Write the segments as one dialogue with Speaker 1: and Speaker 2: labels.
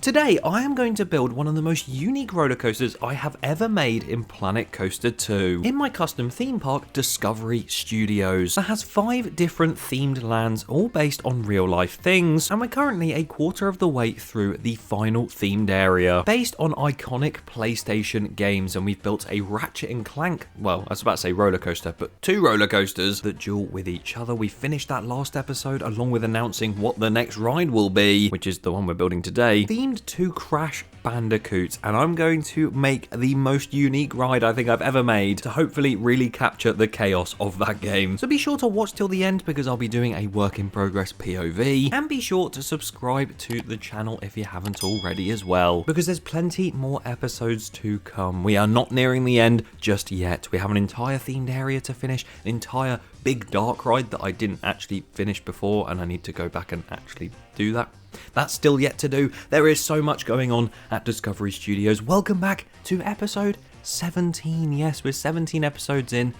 Speaker 1: Today, I am going to build one of the most unique roller coasters I have ever made in Planet Coaster 2 in my custom theme park, Discovery Studios. It has 5 different themed lands, all based on real life things, and we're currently a quarter of the way through the final themed area, based on iconic PlayStation games, and we've built a Ratchet and Clank, well, I was about to say roller coaster, but 2 roller coasters that duel with each other. We finished that last episode along with announcing what the next ride will be, which is the one we're building today, themed to Crash Bandicoots, and I'm going to make the most unique ride I think I've ever made to hopefully really capture the chaos of that game. So be sure to watch till the end because I'll be doing a work in progress POV, and be sure to subscribe to the channel if you haven't already as well, because there's plenty more episodes to come. We are not nearing the end just yet. We have an entire themed area to finish, an entire big dark ride that I didn't actually finish before, and I need to go back and actually do that. That's still yet to do. There is so much going on at Discovery Studios. Welcome back to episode 17. Yes, we're 17 episodes in.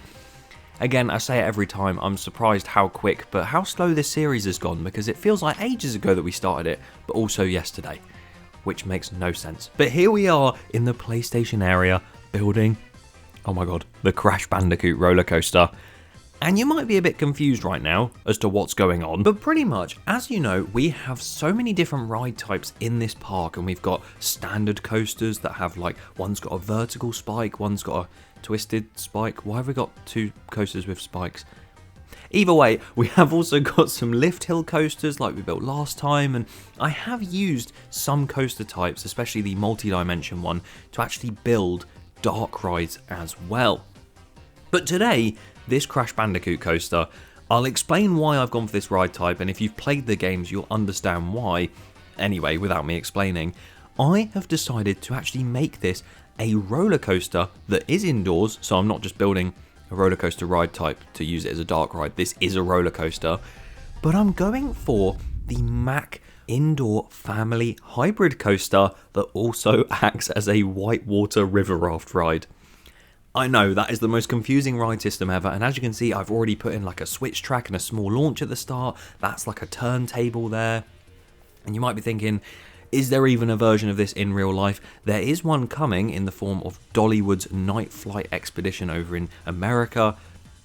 Speaker 1: Again, I say it every time, I'm surprised how quick, but how slow this series has gone, because it feels like ages ago that we started it, but also yesterday, which makes no sense. But here we are in the PlayStation area, building, oh my god, the Crash Bandicoot roller coaster. And you might be a bit confused right now as to what's going on, but pretty much, as you know, we have so many different ride types in this park, and we've got standard coasters that have, like, one's got a vertical spike, one's got a twisted spike. Why have we got 2 coasters with spikes? Either way, we have also got some lift hill coasters like we built last time, and I have used some coaster types, especially the multi-dimension one, to actually build dark rides as well. But today, this Crash Bandicoot coaster, I'll explain why I've gone for this ride type, and if you've played the games you'll understand why. Anyway, without me explaining, I have decided to actually make this a roller coaster that is indoors, so I'm not just building a roller coaster ride type to use it as a dark ride. This is a roller coaster, but I'm going for the Mack indoor family hybrid coaster that also acts as a whitewater river raft ride. I know, that is the most confusing ride system ever, and as you can see, I've already put in like a switch track and a small launch at the start. That's like a turntable there. And you might be thinking, is there even a version of this in real life? There is one coming in the form of Dollywood's Night Flight Expedition over in America.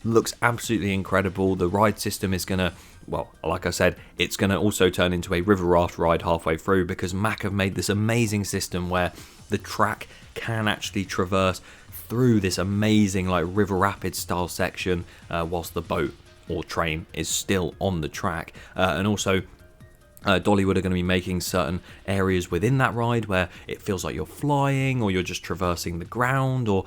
Speaker 1: Looks absolutely incredible. The ride system is going to, well, like I said, it's going to also turn into a river raft ride halfway through, because Mack have made this amazing system where the track can actually traverse through this amazing like river rapids style section whilst the boat or train is still on the track, and also Dollywood are going to be making certain areas within that ride where it feels like you're flying or you're just traversing the ground, or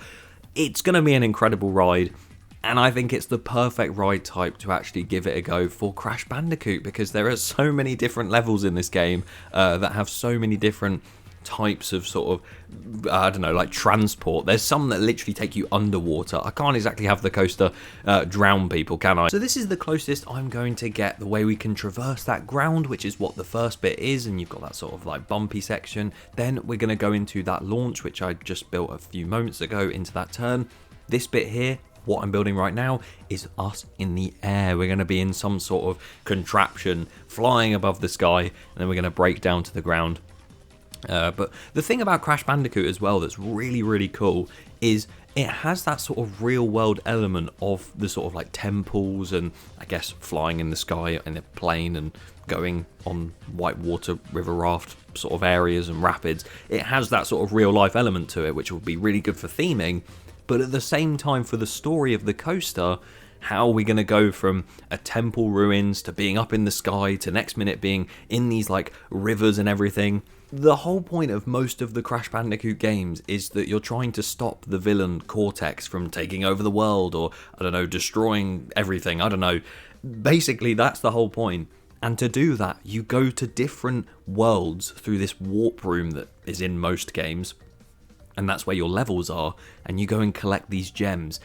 Speaker 1: it's going to be an incredible ride. And I think it's the perfect ride type to actually give it a go for Crash Bandicoot, because there are so many different levels in this game that have so many different types of sort of, I don't know, like transport. There's some that literally take you underwater. I can't exactly have the coaster drown people, can I? So this is the closest I'm going to get the way we can traverse that ground, which is what the first bit is, and you've got that sort of like bumpy section. Then we're going to go into that launch, which I just built a few moments ago, into that turn. This bit here, what I'm building right now, is us in the air. We're going to be in some sort of contraption flying above the sky, and then we're going to break down to the ground. But the thing about Crash Bandicoot as well that's really, really cool is it has that sort of real world element of the sort of like temples and I guess flying in the sky in a plane and going on whitewater river raft sort of areas and rapids. It has that sort of real life element to it, which will be really good for theming. But at the same time, for the story of the coaster, how are we going to go from a temple ruins to being up in the sky to next minute being in these like rivers and everything? The whole point of most of the Crash Bandicoot games is that you're trying to stop the villain Cortex from taking over the world, or, I don't know, destroying everything, I don't know. Basically, that's the whole point. And to do that, you go to different worlds through this warp room that is in most games, and that's where your levels are, and you go and collect these gems.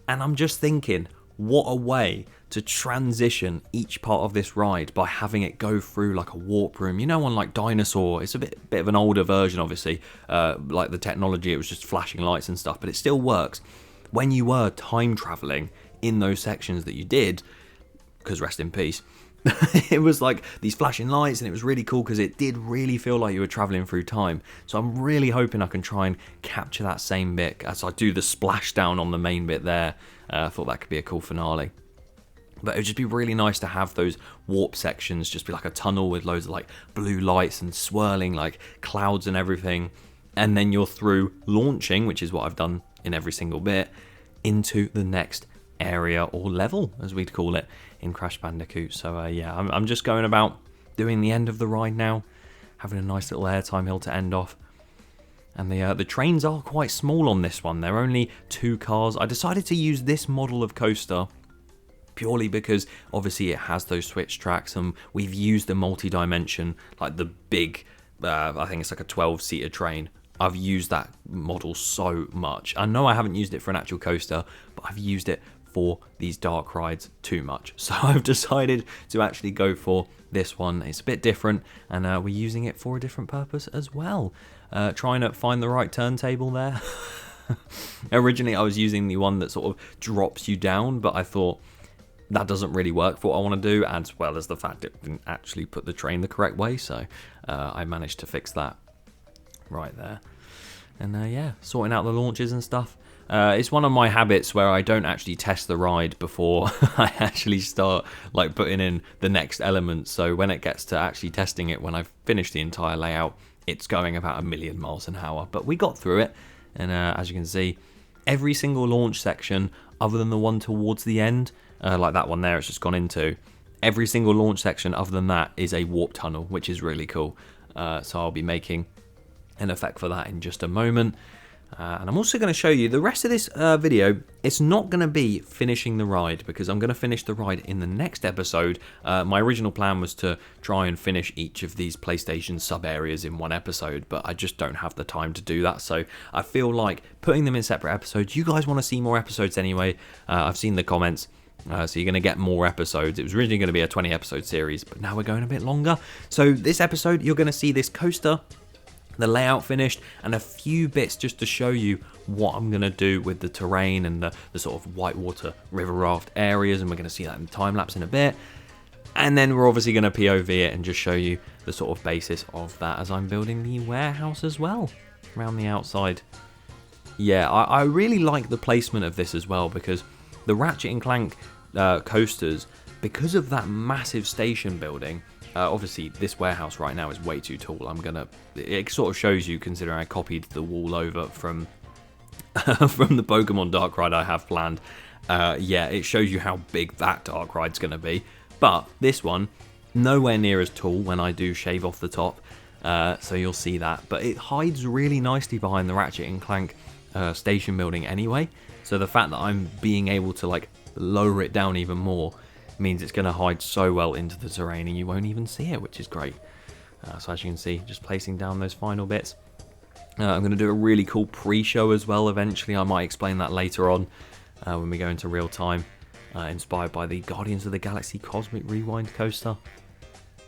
Speaker 1: And I'm just thinking, what a way to transition each part of this ride by having it go through like a warp room. You know, on like Dinosaur, it's a bit of an older version, obviously. Like the technology, it was just flashing lights and stuff, but it still works. When you were time traveling in those sections that you did, because rest in peace, it was like these flashing lights, and it was really cool because it did really feel like you were traveling through time. So I'm really hoping I can try and capture that same bit as I do the splashdown on the main bit there. I thought that could be a cool finale. But it would just be really nice to have those warp sections just be like a tunnel with loads of like blue lights and swirling like clouds and everything. And then you're through launching, which is what I've done in every single bit, into the next area or level, as we'd call it in Crash Bandicoot. So yeah, I'm just going about doing the end of the ride now, having a nice little airtime hill to end off. And the trains are quite small on this one. They're only 2 cars. I decided to use this model of coaster purely because obviously it has those switch tracks, and we've used the multi-dimension, like the big, I think it's like a 12-seater train. I've used that model so much. I know I haven't used it for an actual coaster, but I've used it for these dark rides too much. So I've decided to actually go for this one. It's a bit different, and we're using it for a different purpose as well. Trying to find the right turntable there. Originally I was using the one that sort of drops you down, but I thought that doesn't really work for what I want to do, as well as the fact it didn't actually put the train the correct way. So I managed to fix that right there. And yeah, sorting out the launches and stuff. It's one of my habits where I don't actually test the ride before I actually start like putting in the next element. So when it gets to actually testing it, when I've finished the entire layout, it's going about 1,000,000 miles an hour. But we got through it, and as you can see, every single launch section, other than the one towards the end, like that one there, it's just gone into. Every single launch section other than that is a warp tunnel, which is really cool. So I'll be making an effect for that in just a moment. And I'm also going to show you the rest of this video. It's not going to be finishing the ride, because I'm going to finish the ride in the next episode. My original plan was to try and finish each of these PlayStation sub areas in one episode, but I just don't have the time to do that. So I feel like putting them in separate episodes. You guys want to see more episodes anyway. I've seen the comments. So you're going to get more episodes. It was originally going to be a 20 episode series, but now we're going a bit longer. So this episode, you're going to see this coaster, the layout finished, and a few bits just to show you what I'm going to do with the terrain and the sort of whitewater river raft areas, and we're going to see that in time lapse in a bit. And then we're obviously going to POV it and just show you the sort of basis of that as I'm building the warehouse as well around the outside. Yeah, I really like the placement of this as well, because the Ratchet and Clank coasters, because of that massive station building, obviously this warehouse right now is way too tall. It sort of shows you, considering I copied the wall over from from the Pokemon Dark Ride I have planned. Yeah, it shows you how big that Dark Ride's going to be. But this one, nowhere near as tall when I do shave off the top. So you'll see that. But it hides really nicely behind the Ratchet and Clank station building anyway. So the fact that I'm being able to like lower it down even more means it's going to hide so well into the terrain and you won't even see it, which is great. So as you can see, just placing down those final bits. I'm going to do a really cool pre-show as well eventually. I might explain that later on when we go into real time. Inspired by the Guardians of the Galaxy Cosmic Rewind coaster.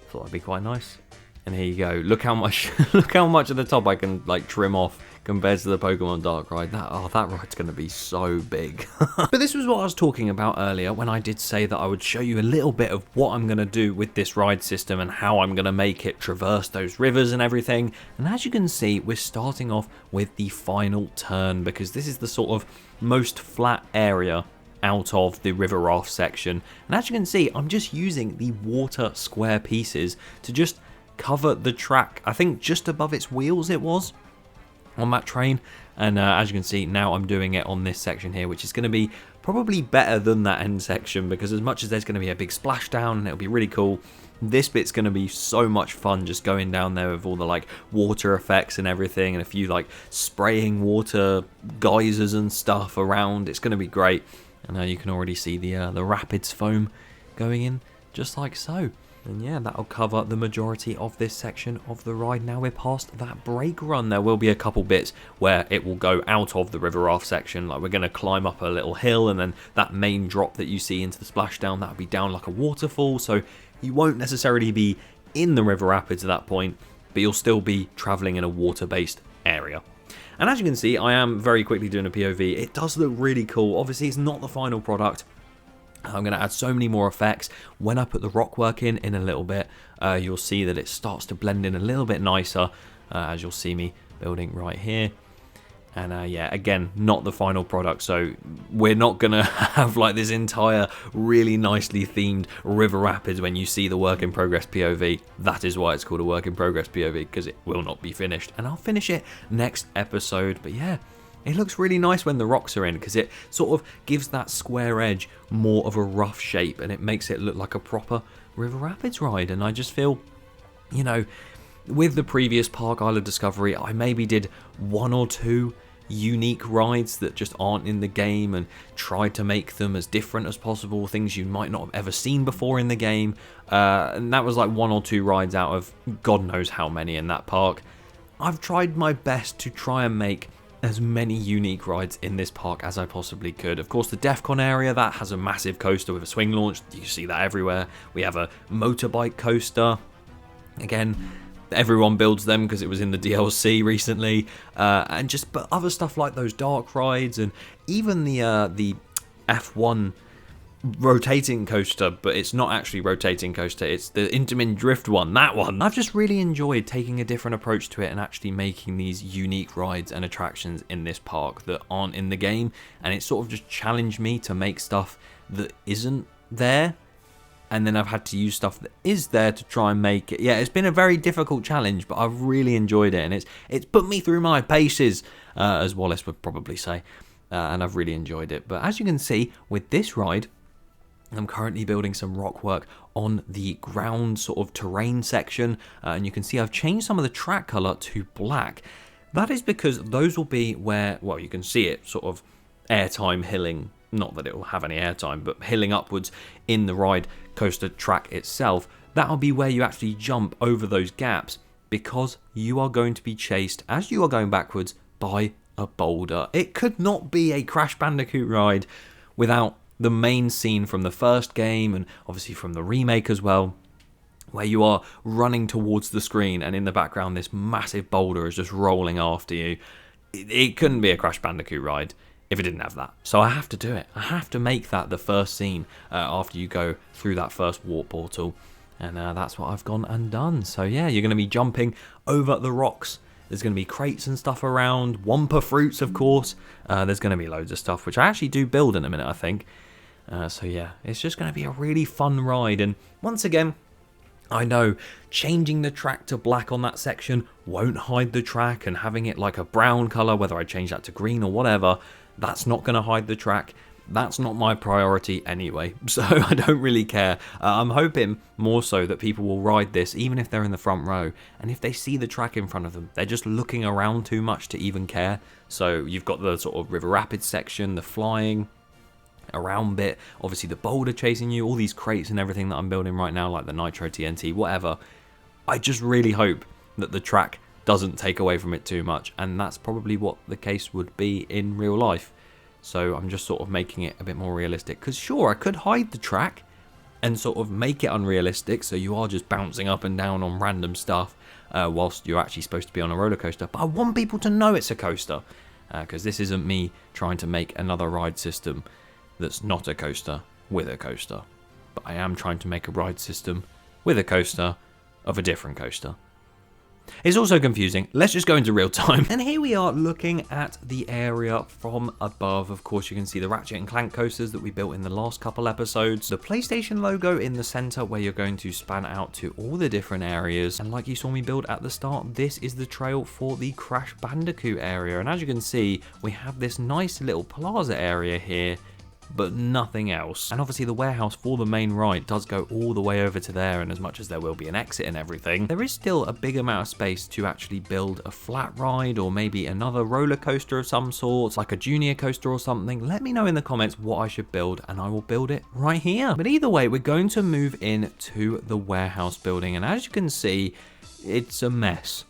Speaker 1: Thought that'd be quite nice. And here you go. Look how much look how much of the top I can like trim off compared to the Pokemon Dark Ride. That ride's going to be so big. But this was what I was talking about earlier when I did say that I would show you a little bit of what I'm going to do with this ride system and how I'm going to make it traverse those rivers and everything. And as you can see, we're starting off with the final turn, because this is the sort of most flat area out of the river raft section. And as you can see, I'm just using the water square pieces to just cover the track. I think just above its wheels it was on that train. And as you can see, now I'm doing it on this section here, which is going to be probably better than that end section, because as much as there's going to be a big splashdown and it'll be really cool, this bit's going to be so much fun just going down there with all the like water effects and everything, and a few like spraying water geysers and stuff around. It's going to be great. And you can already see the rapids foam going in just like so. And yeah, that'll cover the majority of this section of the ride. Now we're past that brake run. There will be a couple bits where it will go out of the river raft section. Like we're going to climb up a little hill, and then that main drop that you see into the splashdown, that'll be down like a waterfall. So you won't necessarily be in the river rapids at that point, but you'll still be traveling in a water-based area. And as you can see, I am very quickly doing a POV. It does look really cool. Obviously, it's not the final product. I'm going to add so many more effects. When I put the rock work in a little bit, you'll see that it starts to blend in a little bit nicer, as you'll see me building right here. And yeah, again, not the final product, so we're not going to have like this entire really nicely themed river rapids when you see the work in progress POV. That is why it's called a work in progress POV, because it will not be finished. And I'll finish it next episode, but yeah. It looks really nice when the rocks are in, because it sort of gives that square edge more of a rough shape, and it makes it look like a proper river rapids ride. And I just feel, you know, with the previous Park Isle of Discovery, I maybe did 1 or 2 unique rides that just aren't in the game and tried to make them as different as possible, things you might not have ever seen before in the game. And that was like 1 or 2 rides out of God knows how many in that park. I've tried my best to try and make as many unique rides in this park as I possibly could. Of course, the DEF CON area, that has a massive coaster with a swing launch. You see that everywhere. We have a motorbike coaster. Again, everyone builds them because it was in the DLC recently. And just but other stuff like those dark rides, and even the F1 rotating coaster, but it's not actually rotating coaster, it's the Intamin Drift one, that one. I've just really enjoyed taking a different approach to it and actually making these unique rides and attractions in this park that aren't in the game, and it sort of just challenged me to make stuff that isn't there, and then I've had to use stuff that is there to try and make it. Yeah, it's been a very difficult challenge, but I've really enjoyed it, and it's put me through my paces, as Wallace would probably say, and I've really enjoyed it. But as you can see with this ride, I'm currently building some rock work on the ground sort of terrain section, and you can see I've changed some of the track color to black. That is because those will be where, well, you can see it sort of airtime hilling, not that it will have any airtime, but hilling upwards in the ride coaster track itself. That'll be where you actually jump over those gaps, because you are going to be chased as you are going backwards by a boulder. It could not be a Crash Bandicoot ride without the main scene from the first game, and obviously from the remake as well, where you are running towards the screen and in the background this massive boulder is just rolling after you. It couldn't be a Crash Bandicoot ride if it didn't have that. So I have to do it. I have to make that the first scene after you go through that first warp portal. And that's what I've gone and done. So yeah, you're going to be jumping over the rocks. There's going to be crates and stuff around, Wumpa fruits, of course. There's going to be loads of stuff, which I actually do build in a minute, I think. So yeah, it's just going to be a really fun ride. And once again, I know changing the track to black on that section won't hide the track, and having it like a brown color, whether I change that to green or whatever, that's not going to hide the track. That's not my priority anyway, so I don't really care. I'm hoping more so that people will ride this even if they're in the front row, and if they see the track in front of them, they're just looking around too much to even care. So you've got the sort of river rapids section, the flying around bit, obviously the boulder chasing you, all these crates and everything that I'm building right now, like the Nitro TNT, whatever. I just really hope that the track doesn't take away from it too much, and that's probably what the case would be in real life. So I'm just sort of making it a bit more realistic, because sure, I could hide the track and sort of make it unrealistic, so you are just bouncing up and down on random stuff whilst you're actually supposed to be on a roller coaster, but I want people to know it's a coaster, because this isn't me trying to make another ride system that's not a coaster with a coaster, but I am trying to make a ride system with a coaster of a different coaster. It's also confusing. Let's just go into real time. And here we are looking at the area from above. Of course, you can see the Ratchet and Clank coasters that we built in the last couple episodes. The PlayStation logo in the center where you're going to span out to all the different areas. And like you saw me build at the start, this is the trail for the Crash Bandicoot area. And as you can see, we have this nice little plaza area here, but nothing else. And obviously the warehouse for the main ride does go all the way over to there, and as much as there will be an exit and everything, there is still a big amount of space to actually build a flat ride, or maybe another roller coaster of some sort, like a junior coaster or something. Let me know in the comments what I should build, and I will build it right here. But either way, we're going to move in to the warehouse building, and as you can see, it's a mess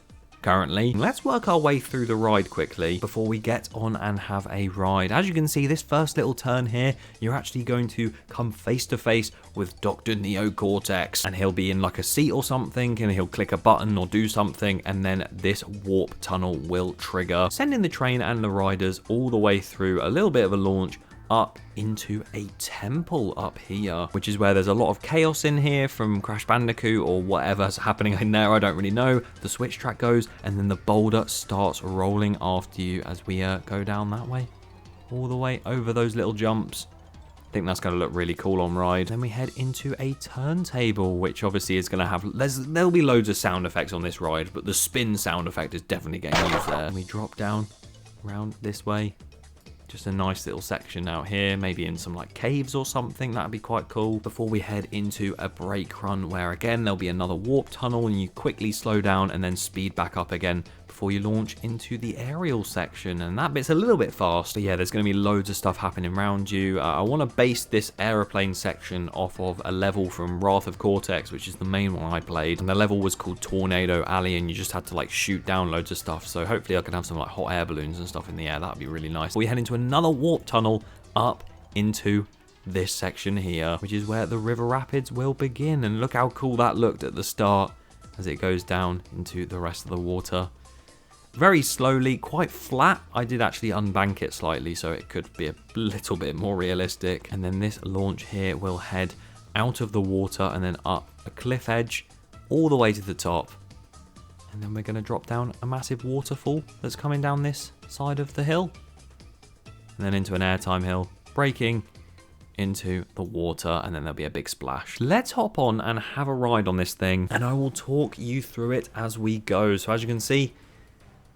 Speaker 1: currently. Let's work our way through the ride quickly before we get on and have a ride. As you can see, this first little turn here, you're actually going to come face to face with Dr. Neo Cortex, and he'll be in like a seat or something, and he'll click a button or do something, and then this warp tunnel will trigger, sending the train and the riders all the way through a little bit of a launch up into a temple up here, which is where there's a lot of chaos in here from Crash Bandicoot or whatever's happening in there. I don't really know. The switch track goes, and then the boulder starts rolling after you as we go down that way, all the way over those little jumps. I think that's going to look really cool on ride. Then we head into a turntable, which obviously is going to have... There'll be loads of sound effects on this ride, but the spin sound effect is definitely getting used there. And we drop down around this way. Just a nice little section out here, maybe in some like caves or something. That'd be quite cool. Before we head into a brake run where again there'll be another warp tunnel and you quickly slow down and then speed back up again before you launch into the aerial section. And that bit's a little bit fast, but yeah, there's going to be loads of stuff happening around you. I want to base this aeroplane section off of a level from Wrath of Cortex, which is the main one I played, and the level was called Tornado Alley, and you just had to like shoot down loads of stuff. So hopefully I can have some like hot air balloons and stuff in the air. That'd be really nice. We head into another warp tunnel up into this section here, which is where the river rapids will begin. And look how cool that looked at the start as it goes down into the rest of the water. Very slowly, quite flat. I did actually unbank it slightly so it could be a little bit more realistic. And then this launch here will head out of the water and then up a cliff edge all the way to the top. And then we're going to drop down a massive waterfall that's coming down this side of the hill. And then into an airtime hill, braking into the water, and then there'll be a big splash. Let's hop on and have a ride on this thing, and I will talk you through it as we go. So as you can see,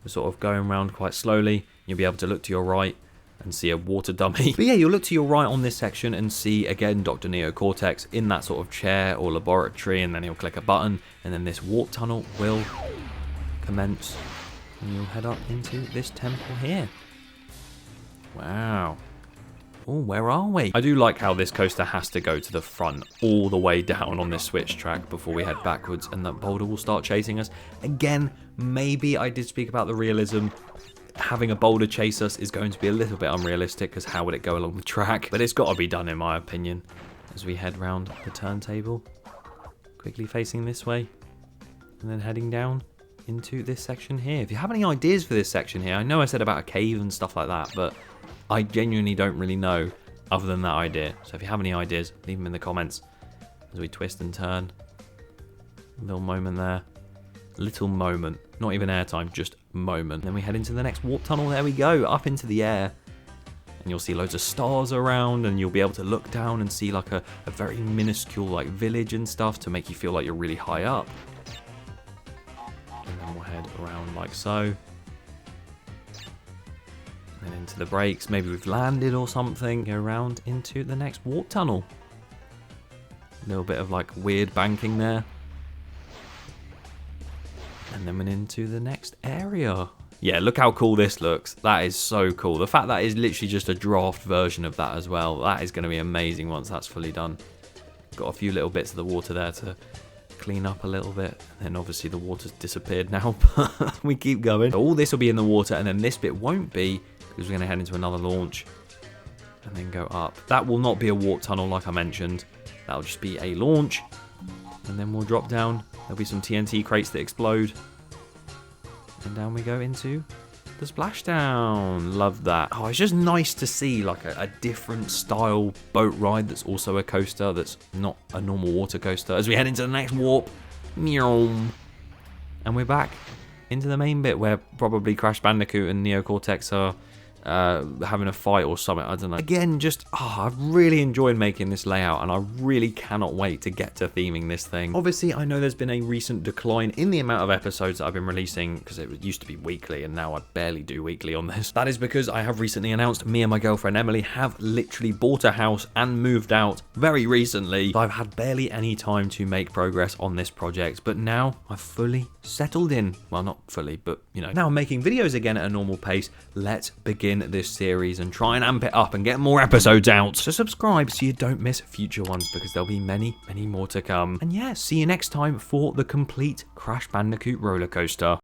Speaker 1: we're sort of going around quite slowly. You'll be able to look to your right and see a water dummy. But yeah, you'll look to your right on this section and see, again, Dr. Neo Cortex in that sort of chair or laboratory, and then he'll click a button, and then this warp tunnel will commence, and you'll head up into this temple here. Wow. Oh, where are we? I do like how this coaster has to go to the front all the way down on this switch track before we head backwards, and that boulder will start chasing us. Again, maybe I did speak about the realism. Having a boulder chase us is going to be a little bit unrealistic, because how would it go along the track? But it's got to be done in my opinion. As we head round the turntable, quickly facing this way, and then heading down into this section here. If you have any ideas for this section here, I know I said about a cave and stuff like that, but I genuinely don't really know other than that idea. So if you have any ideas, leave them in the comments as we twist and turn. A little moment there. Little moment. Not even airtime, just moment. Then we head into the next warp tunnel. There we go, up into the air. And you'll see loads of stars around, and you'll be able to look down and see like a very minuscule like village and stuff to make you feel like you're really high up. And then we'll head around like so. And into the brakes, maybe we've landed or something. Go around into the next warp tunnel. A little bit of like weird banking there. And then we're into the next area. Yeah, look how cool this looks. That is so cool. The fact that is literally just a draft version of that as well. That is going to be amazing once that's fully done. Got a few little bits of the water there to clean up a little bit. And then obviously the water's disappeared now, but we keep going. So all this will be in the water, and then this bit won't be, because we're going to head into another launch and then go up. That will not be a warp tunnel like I mentioned. That'll just be a launch, and then we'll drop down. There'll be some TNT crates that explode, and down we go into the splashdown. Love that. Oh, it's just nice to see like a different style boat ride that's also a coaster, that's not a normal water coaster. As we head into the next warp, and we're back into the main bit where probably Crash Bandicoot and Neo Cortex are having a fight or something. I don't know. Again, just I've really enjoyed making this layout, and I really cannot wait to get to theming this thing. Obviously, I know there's been a recent decline in the amount of episodes that I've been releasing, because it used to be weekly and now I barely do weekly on this. That is because I have recently announced me and my girlfriend Emily have literally bought a house and moved out very recently. So I've had barely any time to make progress on this project, but now I've fully settled in. Well, not fully, but you know, now I'm making videos again at a normal pace. Let's begin this series and try and amp it up and get more episodes out. So subscribe so you don't miss future ones, because there'll be many more to come. And yeah, see you next time for the complete Crash Bandicoot roller coaster.